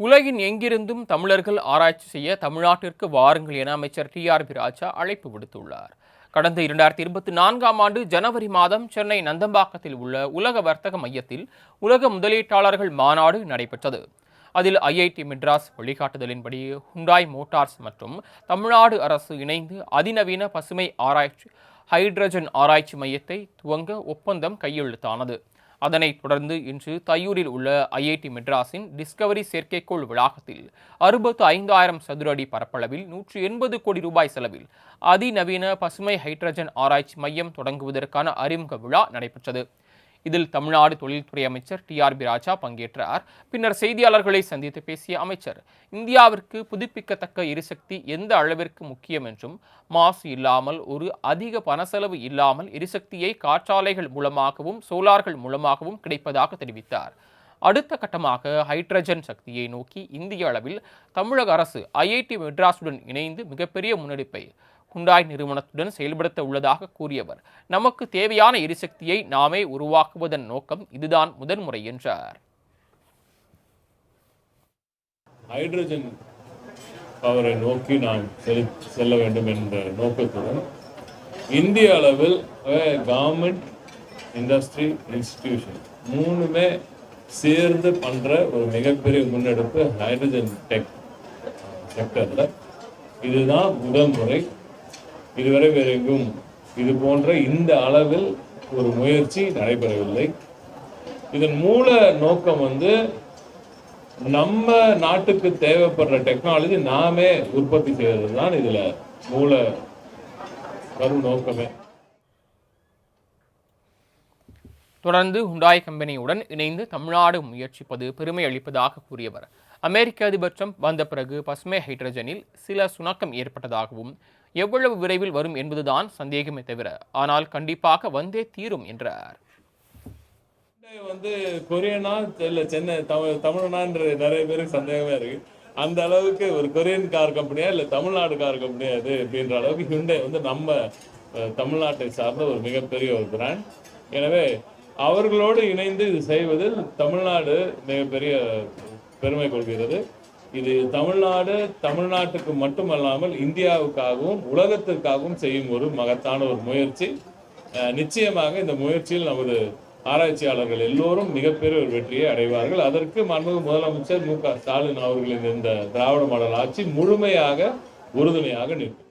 உலகின் எங்கிருந்தும் தமிழர்கள் ஆராய்ச்சி செய்ய தமிழ்நாட்டிற்கு வாருங்கள் என அமைச்சர் டிஆர்பி ராஜா அழைப்பு விடுத்துள்ளார். கடந்த 2024ஆம் ஆண்டு ஜனவரி மாதம் சென்னை நந்தம்பாக்கத்தில் உள்ள உலக வர்த்தக மையத்தில் உலக முதலீட்டாளர்கள் மாநாடு நடைபெற்றது. அதில் ஐஐடி மெட்ராஸ் வழிகாட்டுதலின்படி ஹுண்டாய் மோட்டார்ஸ் மற்றும் தமிழ்நாடு அரசு இணைந்து அதிநவீன பசுமை ஆராய்ச்சி ஹைட்ரஜன் ஆராய்ச்சி மையத்தை துவங்க ஒப்பந்தம் கையெழுத்தானது. அதனைத் தொடர்ந்து இன்று தையூரில் உள்ள ஐஐடி மெட்ராஸின் டிஸ்கவரி செயற்கைக்கோள் வளாகத்தில் 65,000 சதுர அடி பரப்பளவில் 180 கோடி ரூபாய் செலவில் அதிநவீன பசுமை ஹைட்ரஜன் ஆராய்ச்சி மையம் தொடங்குவதற்கான அறிமுக விழா நடைபெற்றது. இதில் தமிழ்நாடு தொழில்துறை அமைச்சர் டிஆர்பி ராஜா பங்கேற்றார். பின்னர் செய்தியாளர்களை சந்தித்து பேசிய அமைச்சர், இந்தியாவிற்கு புதுப்பிக்கத்தக்க எரிசக்தி எந்த அளவிற்கு முக்கியம் என்றும், மாசு இல்லாமல் ஒரு அதிக பணச்செலவு இல்லாமல் எரிசக்தியை காற்றாலைகள் மூலமாகவும் சோலார்கள் மூலமாகவும் கிடைப்பதாக தெரிவித்தார். அடுத்த கட்டமாக ஹைட்ரஜன் சக்தியை நோக்கி இந்திய அளவில் தமிழக அரசு ஐஐடி மெட்ராஸுடன் இணைந்து மிகப்பெரிய முன்னெடுப்பை ஹுண்டாய் நிறுவனத்துடன் செயல்படுத்த உள்ளதாக கூறியவர், நமக்கு தேவையான எரிசக்தியை நாமே உருவாக்குவதன் நோக்கம் இதுதான் முதன்முறை என்றார். ஹைட்ரஜன் பவரை நோக்கி நாம் செல்ல வேண்டும் என்ற நோக்கத்துடன் இந்திய அளவில் கவர்மெண்ட், இண்டஸ்ட்ரி, இன்ஸ்டிடியூஷன் மூணுமே சேர்ந்து பண்ற ஒரு மிகப்பெரிய முன்னெடுப்பு ஹைட்ரஜன் டெக் செக்டர்ல. இதுதான் முதல் முறை. இதுவரை வேற எங்கும் இது போன்ற இந்த அளவில் ஒரு முயற்சி நடைபெறவில்லை. இதன் மூல நோக்கம் நம்ம நாட்டுக்கு தேவைப்படுற டெக்னாலஜி நாமே உற்பத்தி செய்வது தான் இதுல மூல வரும் நோக்கமே. தொடர்ந்து ஹுண்டாய் கம்பெனியுடன் இணைந்து தமிழ்நாடு முயற்சிப்பது பெருமை அளிப்பதாக கூறியவர், அமெரிக்க அதிபர் ட்ரம்ப் வந்த பிறகு பசுமை ஹைட்ரஜனில் சில சுணக்கம் ஏற்பட்டதாகவும், எவ்வளவு விரைவில் வரும் என்பதுதான் சந்தேகமே தவிர, ஆனால் கண்டிப்பாக வந்தே தீரும் என்றார். கொரியனா இல்ல சென்னை தமிழ்நாடு நிறைய பேருக்கு சந்தேகமே இருக்கு. அந்த அளவுக்கு ஒரு கொரியன் கார் கம்பெனியா இல்ல தமிழ்நாடு கார் கம்பெனியா இது அப்படின்ற அளவுக்கு ஹுண்டாய் நம்ம தமிழ்நாட்டை சார்ந்த ஒரு மிகப்பெரிய ஒரு பிராண்ட். எனவே அவர்களோடு இணைந்து இது செய்வதில் தமிழ்நாடு மிகப்பெரிய பெருமை கொள்கிறது. இது தமிழ்நாட்டுக்கு மட்டுமல்லாமல் இந்தியாவுக்காகவும் உலகத்திற்காகவும் செய்யும் ஒரு மகத்தான ஒரு முயற்சி. நிச்சயமாக இந்த முயற்சியில் நமது ஆராய்ச்சியாளர்கள் எல்லோரும் மிகப்பெரிய ஒரு வெற்றியை அடைவார்கள். அதற்கு மாண்புமிகு முதலமைச்சர் மு.க. ஸ்டாலின் அவர்களின் இந்த திராவிட மாடல் ஆட்சி முழுமையாக உறுதுணையாக நிற்கும்.